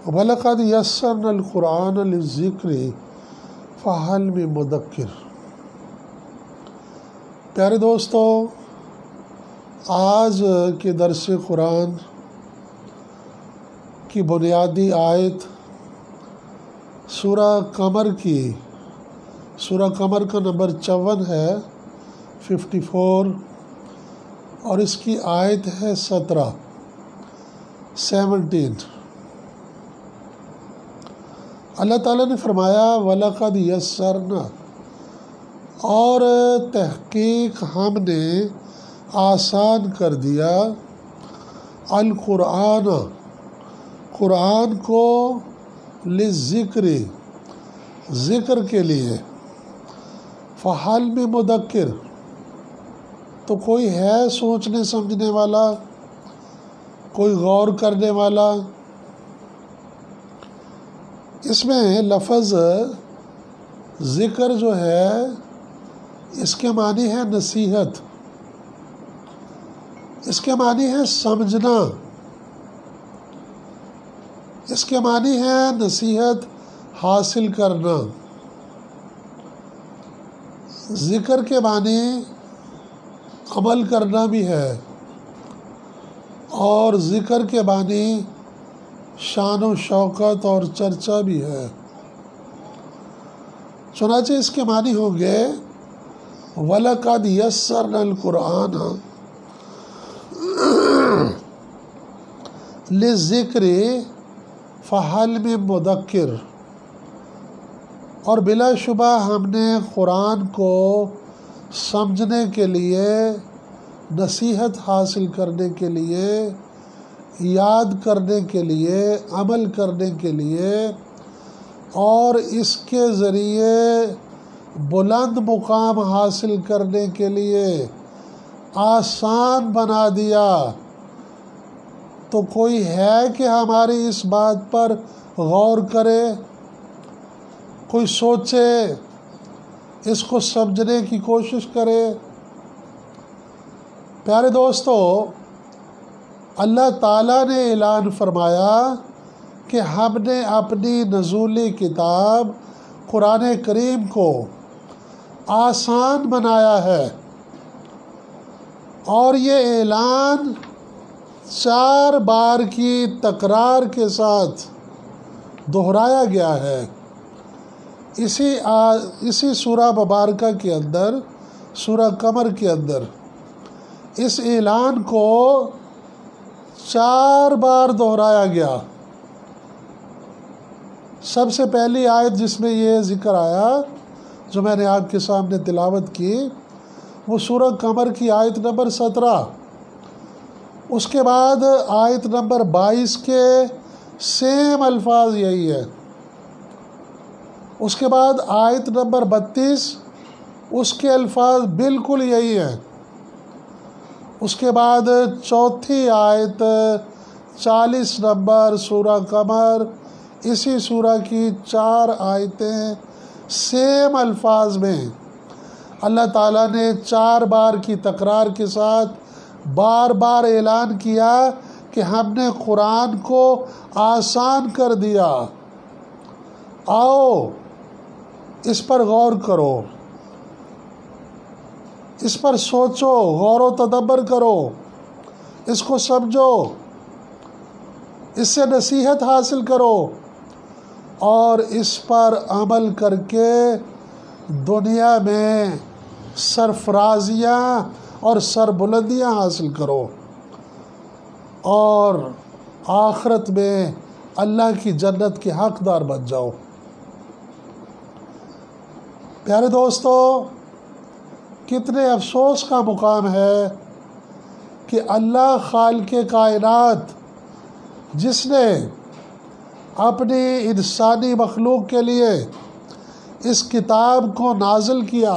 وَلَقَدْ يَسَّرْنَا الْقُرْآنَ لِلذِّكْرِ فَهَلْ مِن مُدَّكِّرٍ۔ پیارے دوستو، آج کے درس قرآن کی بنیادی آیت سورہ قمر کا نمبر 54 ہے 54، اور اس کی آیت ہے 17۔ اللہ تعالیٰ نے فرمایا وَلَقَدْ يَسَّرْنَا، اور تحقیق ہم نے آسان کر دیا القرآن، قرآن کو للذکر، ذکر کے لیے، فَهَلْ مِن مُدَّکِّرٍ، تو کوئی ہے سوچنے سمجھنے والا، کوئی غور کرنے والا۔ اس میں لفظ ذکر جو ہے اس کے معنی ہے نصیحت، اس کے معنی ہے سمجھنا، اس کے معنی ہے نصیحت حاصل کرنا۔ ذکر کے معنی عمل کرنا بھی ہے، اور ذکر کے معنی شان و شوکت اور چرچا بھی ہے۔ چنانچہ اس کے معنی ہوں گے وَلَقَدْ يَسَّرْنَا الْقُرْآنَ لِلذِّكْرِ فَهَلْ مِن مُدَّکِّرٍ، اور بلا شبہ ہم نے قرآن کو سمجھنے کے لیے، نصیحت حاصل کرنے کے لیے، یاد کرنے کے لیے، عمل کرنے کے لیے، اور اس کے ذریعے بلند مقام حاصل کرنے کے لیے آسان بنا دیا۔ تو کوئی ہے کہ ہماری اس بات پر غور کرے، کوئی سوچے، اس کو سمجھنے کی کوشش کرے؟ پیارے دوستو، اللہ تعالیٰ نے اعلان فرمایا کہ ہم نے اپنی نزولی کتاب قرآن کریم کو آسان بنایا ہے، اور یہ اعلان 4 بار کی تکرار کے ساتھ دہرایا گیا ہے۔ اسی سورہ مبارکہ کے اندر، سورہ قمر کے اندر اس اعلان کو 4 بار دہرایا گیا۔ سب سے پہلی آیت جس میں یہ ذکر آیا، جو میں نے آپ کے سامنے تلاوت کی، وہ سورہ قمر کی آیت نمبر 17۔ اس کے بعد آیت نمبر 22 کے سیم الفاظ یہی ہے۔ اس کے بعد آیت نمبر 32، اس کے الفاظ بالکل یہی ہیں۔ اس کے بعد چوتھی آیت 40 نمبر سورہ قمر، اسی سورہ کی 4 آیتیں سیم الفاظ میں اللہ تعالیٰ نے 4 بار کی تکرار کے ساتھ بار بار اعلان کیا کہ ہم نے قرآن کو آسان کر دیا۔ آؤ اس پر غور کرو، اس پر سوچو، غور و تدبر کرو، اس کو سمجھو، اس سے نصیحت حاصل کرو، اور اس پر عمل کر کے دنیا میں سرفرازیاں اور سربلندیاں حاصل کرو، اور آخرت میں اللہ کی جنت کے حقدار بن جاؤ۔ پیارے دوستو، کتنے افسوس کا مقام ہے کہ اللہ خالق کائنات، جس نے اپنی انسانی مخلوق کے لیے اس کتاب کو نازل کیا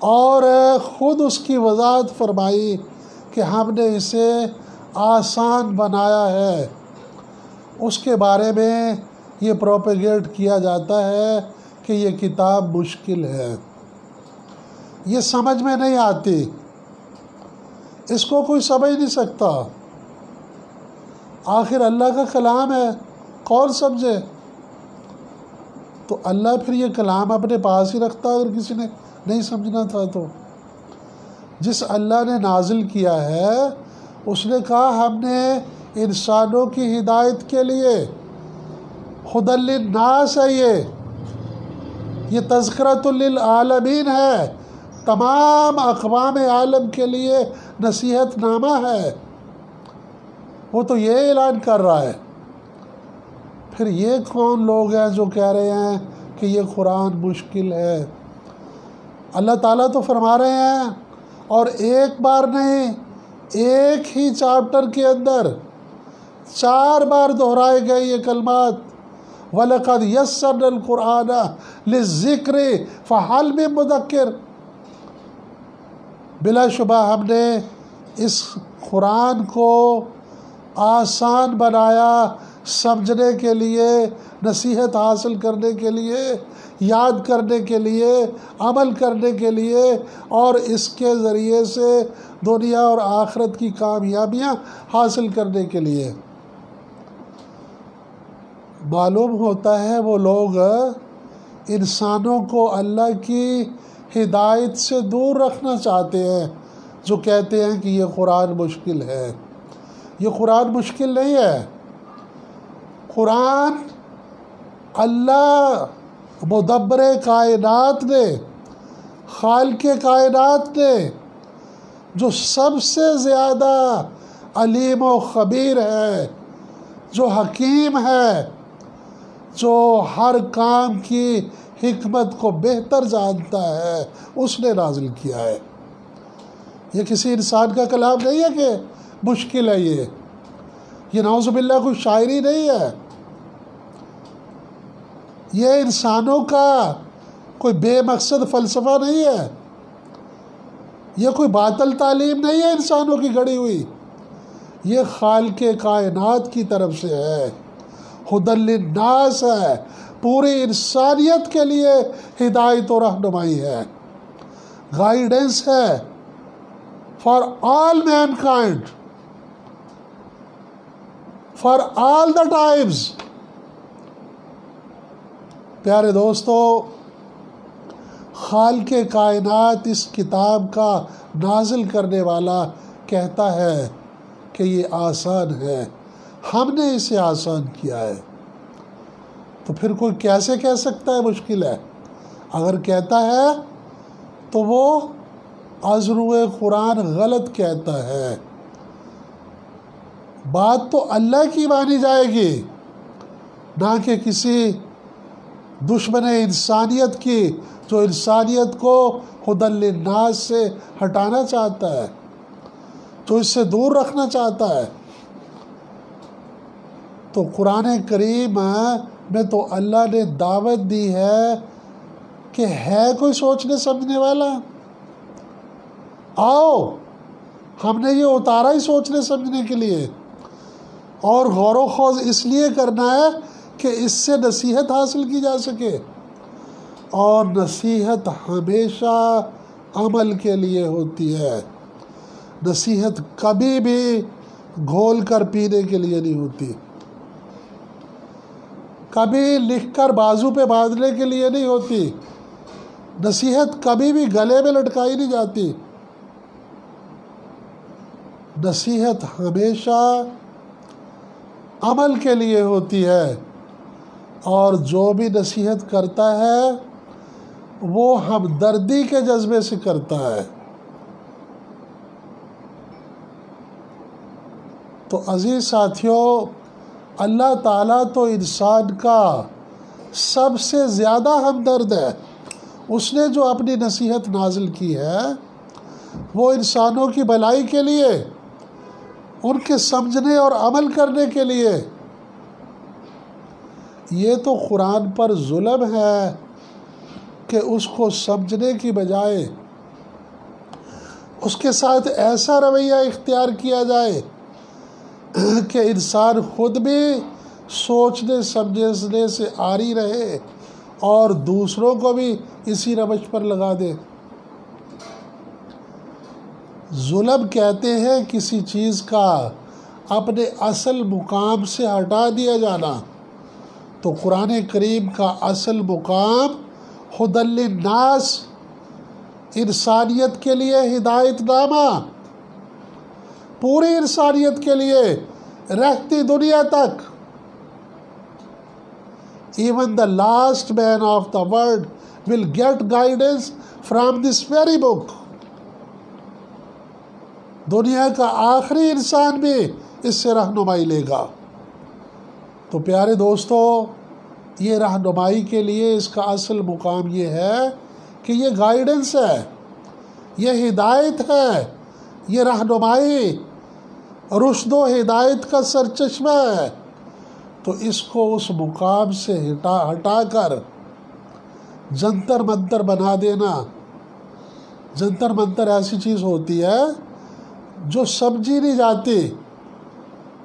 اور خود اس کی وضاحت فرمائی کہ ہم نے اسے آسان بنایا ہے، اس کے بارے میں یہ پروپیگیٹ کیا جاتا ہے کہ یہ کتاب مشکل ہے، یہ سمجھ میں نہیں آتی، اس کو کوئی سمجھ نہیں سکتا۔ آخر اللہ کا کلام ہے، کون سمجھے؟ تو اللہ پھر یہ کلام اپنے پاس ہی رکھتا اگر کسی نے نہیں سمجھنا تھا تو۔ جس اللہ نے نازل کیا ہے اس نے کہا ہم نے انسانوں کی ہدایت کے لیے، ہدی للناس ہے، یہ تذکرۃ للعالمین ہے، تمام اقوام عالم کے لیے نصیحت نامہ ہے۔ وہ تو یہ اعلان کر رہا ہے۔ پھر یہ کون لوگ ہیں جو کہہ رہے ہیں کہ یہ قرآن مشکل ہے؟ اللہ تعالیٰ تو فرما رہے ہیں، اور ایک بار نہیں، ایک ہی چیپٹر کے اندر 4 بار دہرائے گئے یہ کلمات، وَلَقَدْ يَسَّرْنَا الْقُرْآنَ لِلذِّكْرِ فَهَلْ مِن مُدَّكِرٍ۔ بلا شبہ ہم نے اس قرآن کو آسان بنایا سمجھنے کے لیے، نصیحت حاصل کرنے کے لیے، یاد کرنے کے لیے، عمل کرنے کے لیے، اور اس کے ذریعے سے دنیا اور آخرت کی کامیابیاں حاصل کرنے کے لیے۔ معلوم ہوتا ہے وہ لوگ انسانوں کو اللہ کی ہدایت سے دور رکھنا چاہتے ہیں جو کہتے ہیں کہ یہ قرآن مشکل ہے۔ یہ قرآن مشکل نہیں ہے۔ قرآن اللہ مدبر کائنات نے، خالق کائنات نے، جو سب سے زیادہ علیم و خبیر ہے، جو حکیم ہے، جو ہر کام کی حکمت کو بہتر جانتا ہے، اس نے نازل کیا ہے۔ یہ کسی انسان کا کلام نہیں ہے کہ مشکل ہے۔ یہ نعوذ باللہ کوئی شاعری نہیں ہے، یہ انسانوں کا کوئی بے مقصد فلسفہ نہیں ہے، یہ کوئی باطل تعلیم نہیں ہے انسانوں کی گڑھی ہوئی، یہ خالق کائنات کی طرف سے ہے، ہدی للناس ہے، پوری انسانیت کے لیے ہدایت و رہنمائی ہے، گائیڈنس ہے for all mankind, for all the times. پیارے دوستو، خالق کائنات اس کتاب کا نازل کرنے والا کہتا ہے کہ یہ آسان ہے، ہم نے اسے آسان کیا ہے۔ تو پھر کوئی کیسے کہہ سکتا ہے مشکل ہے؟ اگر کہتا ہے تو وہ از روئے قرآن غلط کہتا ہے۔ بات تو اللہ کی مانی جائے گی، نہ کہ کسی دشمن انسانیت کی جو انسانیت کو ہدی للناس سے ہٹانا چاہتا ہے، جو اس سے دور رکھنا چاہتا ہے۔ تو قرآن کریم میں تو اللہ نے دعوت دی ہے کہ ہے کوئی سوچنے سمجھنے والا، آؤ، ہم نے یہ اتارا ہی سوچنے سمجھنے کے لیے، اور غور و خوض اس لیے کرنا ہے کہ اس سے نصیحت حاصل کی جا سکے، اور نصیحت ہمیشہ عمل کے لیے ہوتی ہے، نصیحت کبھی بھی گھول کر پینے کے لیے نہیں ہوتی، کبھی لکھ کر بازو پہ باندھنے کے لیے نہیں ہوتی، نصیحت کبھی بھی گلے میں لٹکائی نہیں جاتی، نصیحت ہمیشہ عمل کے لیے ہوتی ہے، اور جو بھی نصیحت کرتا ہے وہ ہمدردی کے جذبے سے کرتا ہے۔ تو عزیز ساتھیوں، اللہ تعالیٰ تو انسان کا سب سے زیادہ ہمدرد ہے۔ اس نے جو اپنی نصیحت نازل کی ہے وہ انسانوں کی بھلائی کے لیے، ان کے سمجھنے اور عمل کرنے کے لیے۔ یہ تو قرآن پر ظلم ہے کہ اس کو سمجھنے کی بجائے اس کے ساتھ ایسا رویہ اختیار کیا جائے کہ انسان خود بھی سوچنے سمجھنے سے عاری رہے اور دوسروں کو بھی اسی روش پر لگا دے۔ ظلم کہتے ہیں کسی چیز کا اپنے اصل مقام سے ہٹا دیا جانا۔ تو قرآن کریم کا اصل مقام ہدی للناس، انسانیت کے لیے ہدایت نامہ، پوری انسانیت کے لیے رہتی دنیا تک۔ Even the last man of the world will get guidance from this very book. دنیا کا آخری انسان بھی اس سے رہنمائی لے گا۔ تو پیارے دوستو، یہ رہنمائی کے لیے اس کا اصل مقام یہ ہے کہ یہ گائیڈنس ہے، یہ ہدایت ہے، یہ رہنمائی رشد و ہدایت کا سرچشمہ ہے۔ تو اس کو اس مقام سے ہٹا کر جنتر منتر بنا دینا۔ جنتر منتر ایسی چیز ہوتی ہے جو سمجھی نہیں جاتی،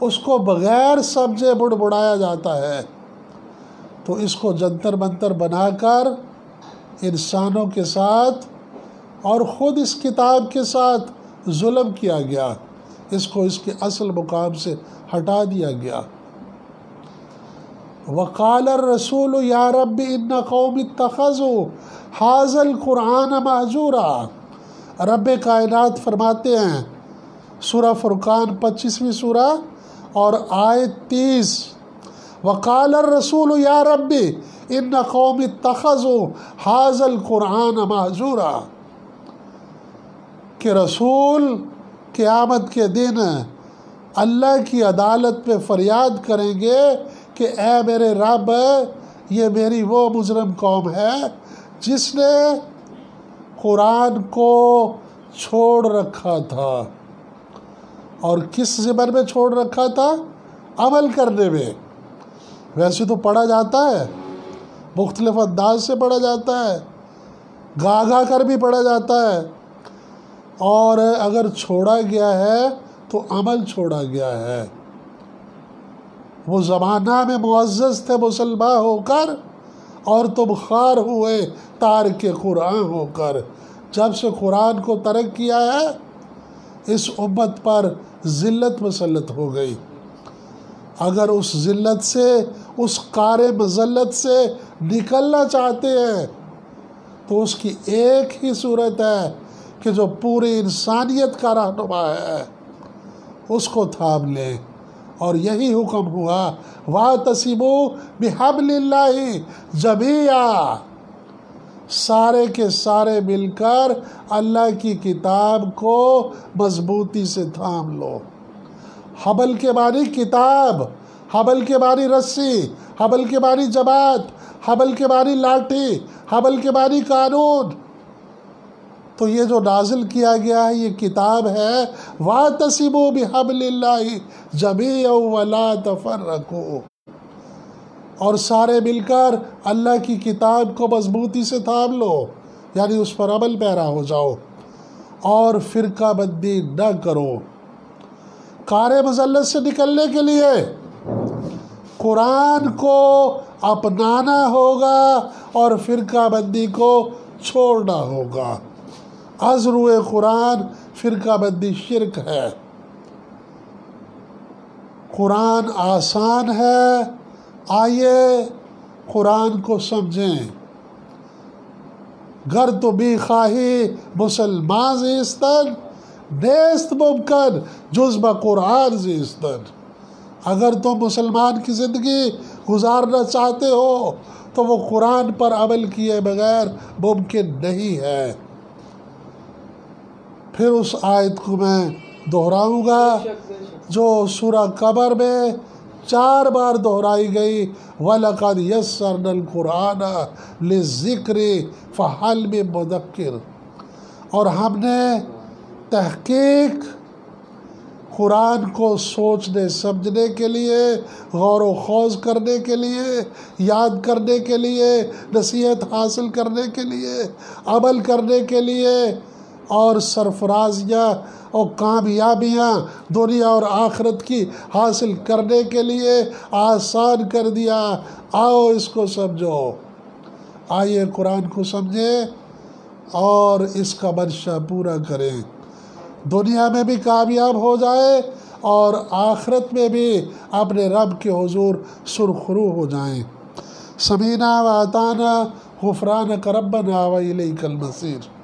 اس کو بغیر سمجھے بڑبڑایا جاتا ہے۔ تو اس کو جنتر منتر بنا کر انسانوں کے ساتھ اور خود اس کتاب کے ساتھ ظلم کیا گیا، اس کو اس کے اصل مقام سے ہٹا دیا گیا۔ وقال الرسول یا رب ان قوم اتخذوا ھذا القرآن مہجورا۔ رب کائنات فرماتے ہیں، سورہ فرقان 25ویں سورہ اور آیت 30، وقال الرسول یا رب ان قوم اتخذوا ھذا القرآن مہجورا، کہ رسول قیامت کے دن اللہ کی عدالت پہ فریاد کریں گے کہ اے میرے رب، یہ میری وہ مجرم قوم ہے جس نے قرآن کو چھوڑ رکھا تھا۔ اور کس ضمن میں چھوڑ رکھا تھا؟ عمل کرنے میں۔ ویسے تو پڑھا جاتا ہے، مختلف انداز سے پڑھا جاتا ہے، گا گا کر بھی پڑھا جاتا ہے، اور اگر چھوڑا گیا ہے تو عمل چھوڑا گیا ہے۔ وہ زمانہ میں معزز تھے مسلمان ہو کر، اور تم خوار ہوئے تارک قرآن ہو کر۔ جب سے قرآن کو ترک کیا ہے، اس امت پر ذلت مسلط ہو گئی۔ اگر اس ذلت سے، اس قار مذلت سے نکلنا چاہتے ہیں تو اس کی ایک ہی صورت ہے کہ جو پوری انسانیت کا رہنما ہے اس کو تھام لیں۔ اور یہی حکم ہوا، وَاعْتَصِمُوا بِحَبْلِ اللَّهِ جَمِيعًا، سارے کے سارے مل کر اللہ کی کتاب کو مضبوطی سے تھام لو۔ حبل کے معنی کتاب، حبل کے معنی رسی، حبل کے معنی جماعت، حبل کے معنی لاٹھی، حبل کے معنی قانون۔ تو یہ جو نازل کیا گیا ہے یہ کتاب ہے، وَاعْتَصِمُوا بِحَبْلِ اللَّهِ جَمِيعًا وَلَا تَفَرَّقُوا، اور سارے مل کر اللہ کی کتاب کو مضبوطی سے تھام لو، یعنی اس پر عمل پیرا ہو جاؤ اور فرقہ بندی نہ کرو۔ قار مذلت سے نکلنے کے لیے قرآن کو اپنانا ہوگا اور فرقہ بندی کو چھوڑنا ہوگا۔ از روئے قرآن فرقہ بندی شرک ہے۔ قرآن آسان ہے، آئیے قرآن کو سمجھیں۔ گر تو بھی خواہی مسلمان زیستن، نیست ممکن جز بقرآن زیستن۔ اگر تم مسلمان کی زندگی گزارنا چاہتے ہو تو وہ قرآن پر عمل کیے بغیر ممکن نہیں ہے۔ پھر اس آیت کو میں دہراؤں گا جو سورہ قمر میں 4 بار دہرائی گئی، وَلَقَدْ يَسَّرْنَا الْقُرْآنَ لِلذِّكْرِ فَهَلْ مِن مُدَّكِرٍ، اور ہم نے تحقیق قرآن کو سوچنے سمجھنے کے لیے، غور و خوض کرنے کے لیے، یاد کرنے کے لیے، نصیحت حاصل کرنے کے لیے، عمل کرنے کے لیے، اور سرفرازیاں اور کامیابیاں دنیا اور آخرت کی حاصل کرنے کے لیے آسان کر دیا۔ آؤ اس کو سمجھو، آئیے قرآن کو سمجھیں اور اس کا منشا پورا کریں، دنیا میں بھی کامیاب ہو جائے اور آخرت میں بھی اپنے رب کے حضور سرخرو ہو جائیں۔ سمینا و اطعنا غفرانک ربنا و الیک المصیر۔